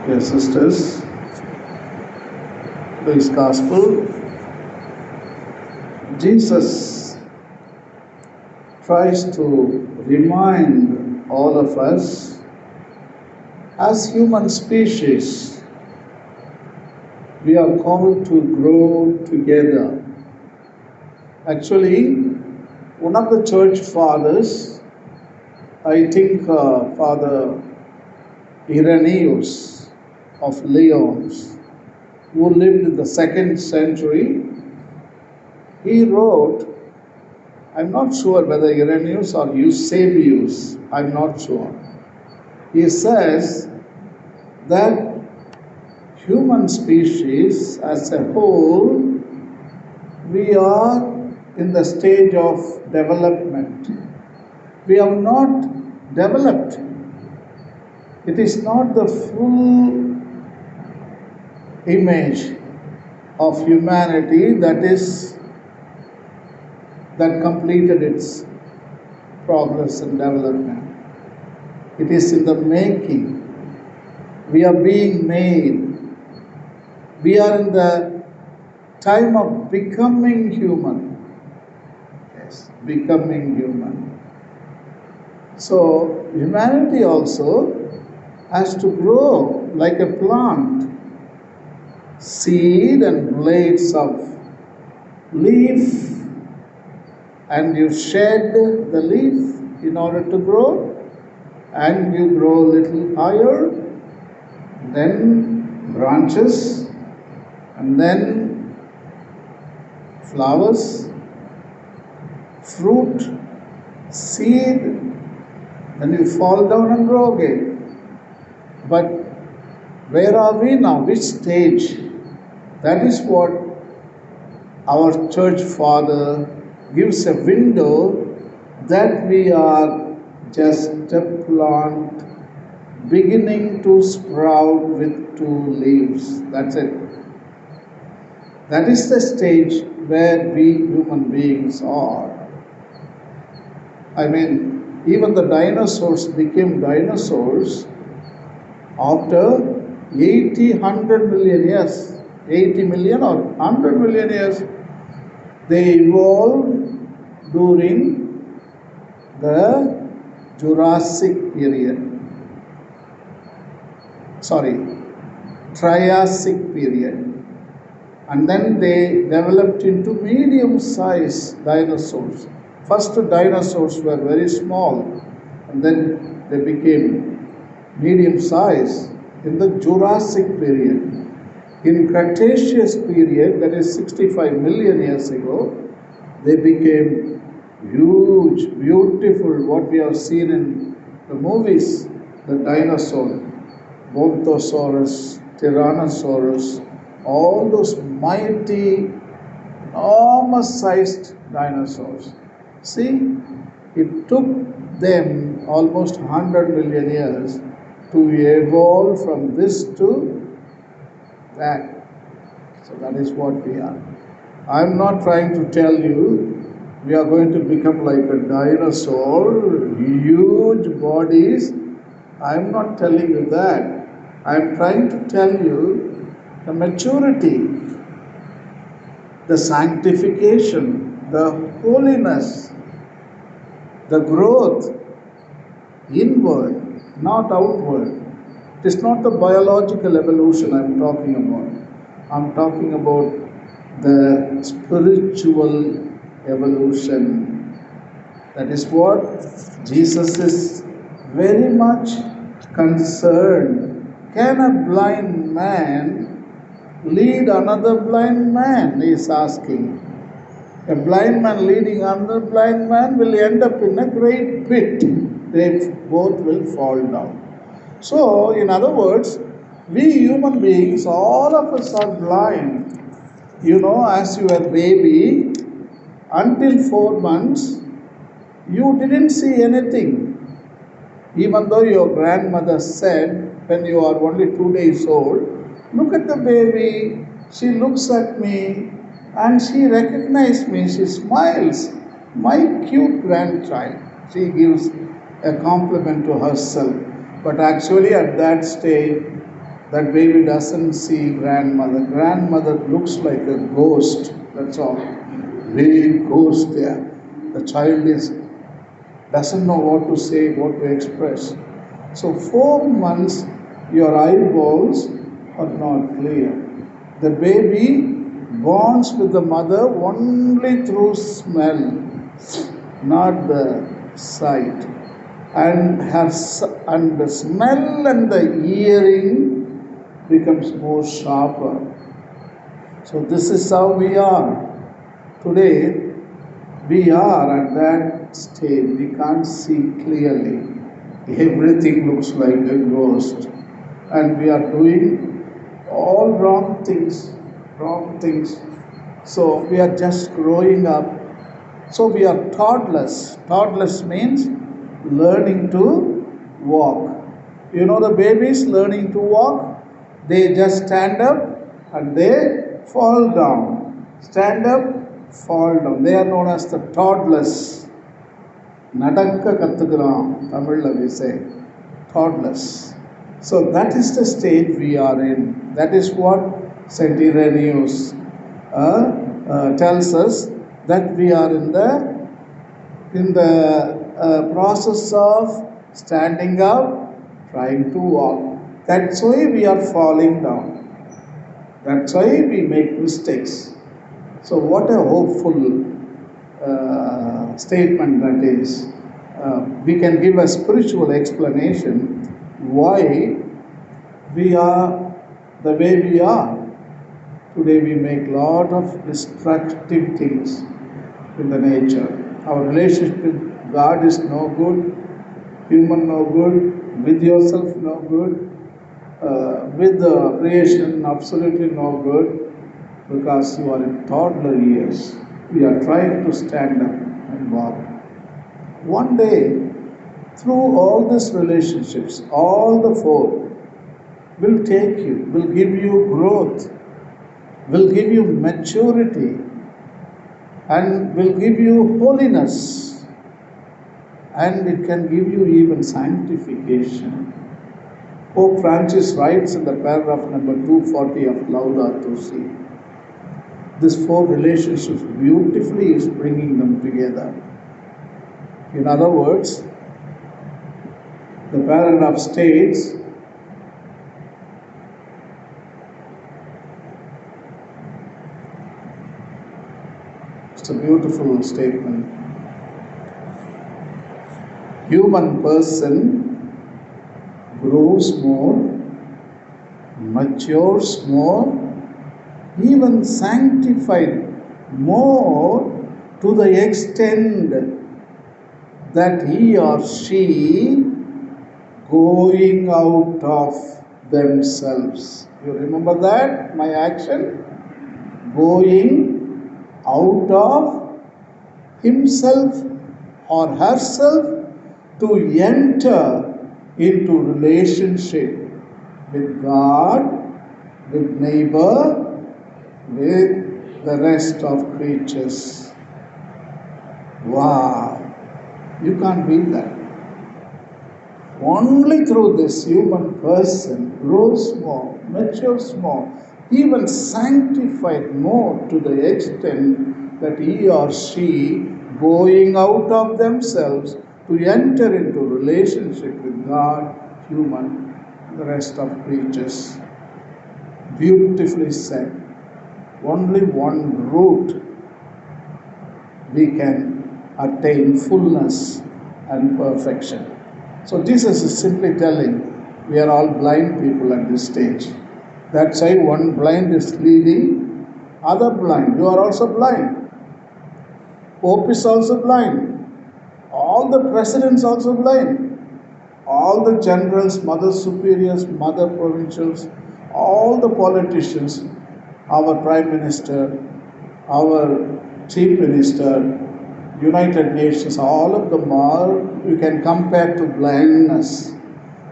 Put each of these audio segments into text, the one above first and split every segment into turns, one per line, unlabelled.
Dear sisters, today's Gospel, Jesus tries to remind all of us as human species, we are called to grow together. Actually, one of the church fathers, I think Father Irenaeus of Lyons, who lived in the 2nd century, he wrote, I'm not sure whether Irenaeus or Eusebius, I'm not sure. He says that human species as a whole, we are in the stage of development. We have not developed. It is not the full image of humanity that completed its progress and development. It is in the making. We are being made. We are in the time of becoming human. Yes, becoming human. So, humanity also has to grow like a plant. Seed and blades of leaf, and you shed the leaf in order to grow, and you grow a little higher, then branches, and then flowers, fruit, seed, then you fall down and grow again. But where are we now? Which stage? That is what our church father gives a window, that we are just a plant beginning to sprout with 2 leaves. That's it. That is the stage where we human beings are. I mean, even the dinosaurs became dinosaurs after 100 million years. 80 million or 100 million years. They evolved during the Jurassic period. Triassic period. And then they developed into medium-sized dinosaurs. First dinosaurs were very small, and then they became medium-sized in the Jurassic period. In Cretaceous period, that is 65 million years ago, they became huge, beautiful, what we have seen in the movies, the dinosaur, Brontosaurus, Tyrannosaurus, all those mighty, enormous-sized dinosaurs. See, it took them almost 100 million years to evolve from this to that. So that is what we are. I am not trying to tell you we are going to become like a dinosaur, huge bodies. I am not telling you that. I am trying to tell you the maturity, the sanctification, the holiness, the growth inward, not outward. It is not the biological evolution I am talking about. I am talking about the spiritual evolution. That is what Jesus is very much concerned. Can a blind man lead another blind man? He is asking. A blind man leading another blind man will end up in a great pit. They both will fall down. So, in other words, we human beings, all of us are blind. You know, as you were baby, until 4 months, you didn't see anything. Even though your grandmother said, when you are only 2 days old, look at the baby, she looks at me and she recognizes me, she smiles. My cute grandchild. She gives a compliment to herself. But actually at that stage, That baby doesn't see grandmother. Grandmother looks like a ghost. That's all. Big ghost there. The child doesn't know what to say, what to express. So 4 months, your eyeballs are not clear. The baby bonds with the mother only through smell, not the sight. And and the smell and the hearing becomes more sharper. So this is how we are. Today, we are at that stage. We can't see clearly. Everything looks like a ghost. And we are doing all wrong things. Wrong things. So we are just growing up. So we are toddlers. Toddlers means learning to walk. You know the babies learning to walk? They just stand up and they fall down. Stand up, fall down. They are known as the toddlers. Nadakka kattukuram, Tamil we say. Toddlers. So that is the stage we are in. That is what St. Irenaeus tells us, that we are in the process of standing up, trying to walk. That's why we are falling down. That's why we make mistakes. So what a hopeful statement that is. We can give a spiritual explanation why we are the way we are. Today we make a lot of destructive things in the nature. Our relationship with God is no good, human no good, with yourself no good, with the creation absolutely no good, because you are in toddler years. We are trying to stand up and walk. One day, through all these relationships, all the four will take you, will give you growth, will give you maturity, and will give you holiness, and it can give you even sanctification. Pope Francis writes in the paragraph number 240 of Laudato Si, this four relationships beautifully is bringing them together. In other words, the paragraph states, it's a beautiful statement. Human person grows more, matures more, even sanctified more, to the extent that he or she going out of themselves. You remember that? My action? Going out of himself or herself to enter into relationship with God, with neighbor, with the rest of creatures. Wow! You can't beat that. Only through this human person grows more, matures more, even sanctified more, to the extent that he or she going out of themselves to enter into relationship with God, human, the rest of creatures. Beautifully said. Only one route we can attain fullness and perfection. So Jesus is simply telling, we are all blind people at this stage. That's why one blind is leading other blind. You are also blind. Pope is also blind. All the presidents also blind. All the generals, mother superiors, mother provincials, all the politicians, our prime minister, our chief minister, United Nations, all of them are, you can compare to blindness.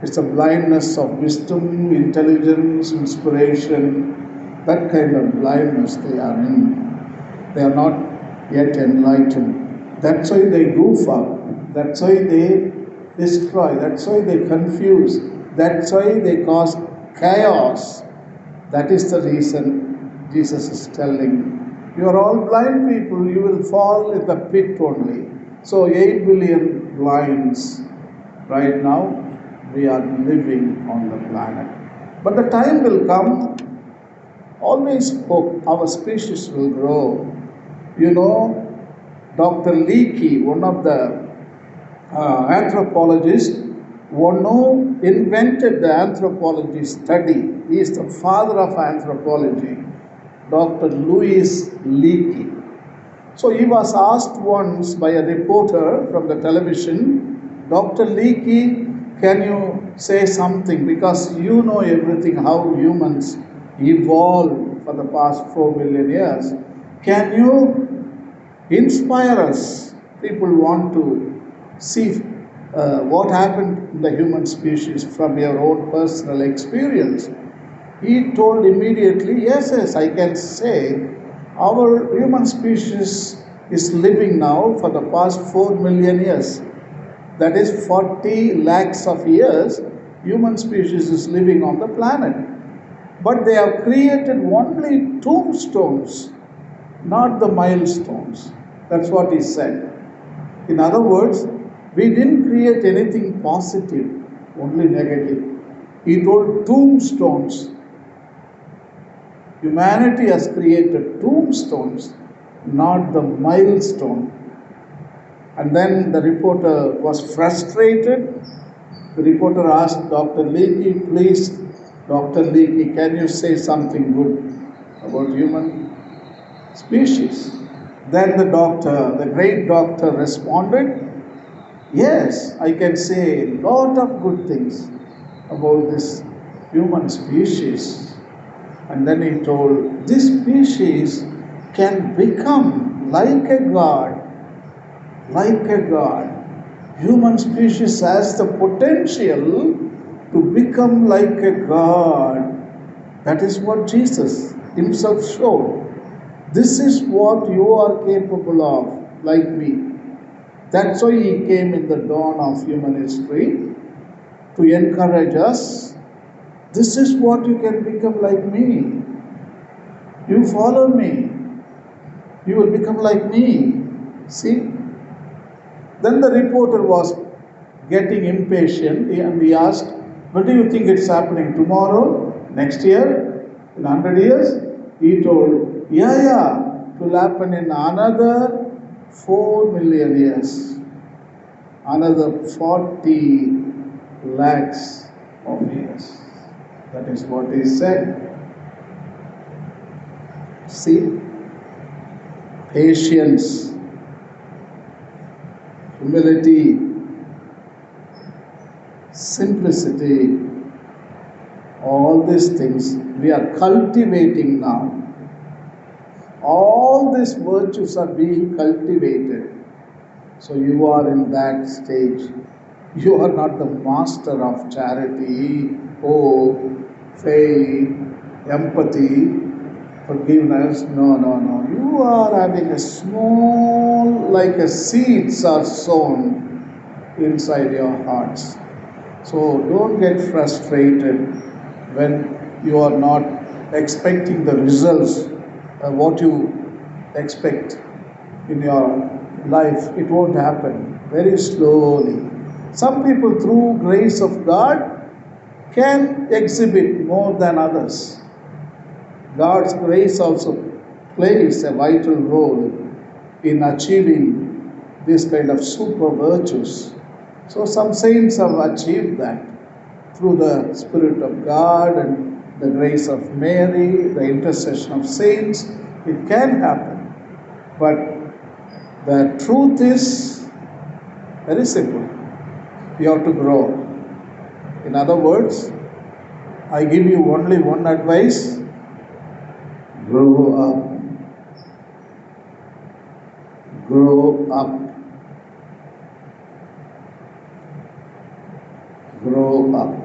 It's a blindness of wisdom, intelligence, inspiration, that kind of blindness they are in. They are not yet enlightened. That's why they goof up. That's why they destroy. That's why they confuse. That's why they cause chaos. That is the reason Jesus is telling, you are all blind people, you will fall in the pit only. So 8 billion blinds right now we are living on the planet. But the time will come, always hope our species will grow. You know, Dr. Leakey, one of the anthropologists, one who invented the anthropology study, he is the father of anthropology, Dr. Louis Leakey. So he was asked once by a reporter from the television, Dr. Leakey, can you say something? Because you know everything, how humans evolved for the past 4 million years. Can you inspire us? People want to see what happened in the human species from your own personal experience. He told immediately, yes, I can say our human species is living now for the past 4 million years. That is 40 lakhs of years, human species is living on the planet. But they have created only tombstones, not the milestones. That's what he said. In other words, we didn't create anything positive, only negative. He told tombstones. Humanity has created tombstones, not the milestone. And then the reporter was frustrated. The reporter asked Dr. Leakey, please, Dr. Leakey, can you say something good about human species? Then the great doctor responded, yes, I can say a lot of good things about this human species. And then he told, this species can become like a god, like a god. Human species has the potential to become like a god. That is what Jesus himself showed. This is what you are capable of, like me. That's why he came in the dawn of human history, to encourage us. This is what you can become like me. You follow me, you will become like me. See? Then the reporter was getting impatient and he asked, what do you think it's happening tomorrow, next year, in 100 years? He told, it will happen in another 4 million years, another 40 lakhs of years. That is what he said. See, patience, humility, simplicity, all these things we are cultivating now. All these virtues are being cultivated. So you are in that stage. You are not the master of charity, hope, faith, empathy, forgiveness. No. You are having a small, like a seeds are sown inside your hearts. So don't get frustrated when you are not expecting the results what you expect in your life. It won't happen. Very slowly. Some people, through grace of God, can exhibit more than others. God's grace also plays a vital role in achieving this kind of super virtues. So some saints have achieved that through the Spirit of God and the grace of Mary, the intercession of saints. It can happen. But the truth is very simple. You have to grow. In other words, I give you only one advice: grow up. Grow up. Grow up.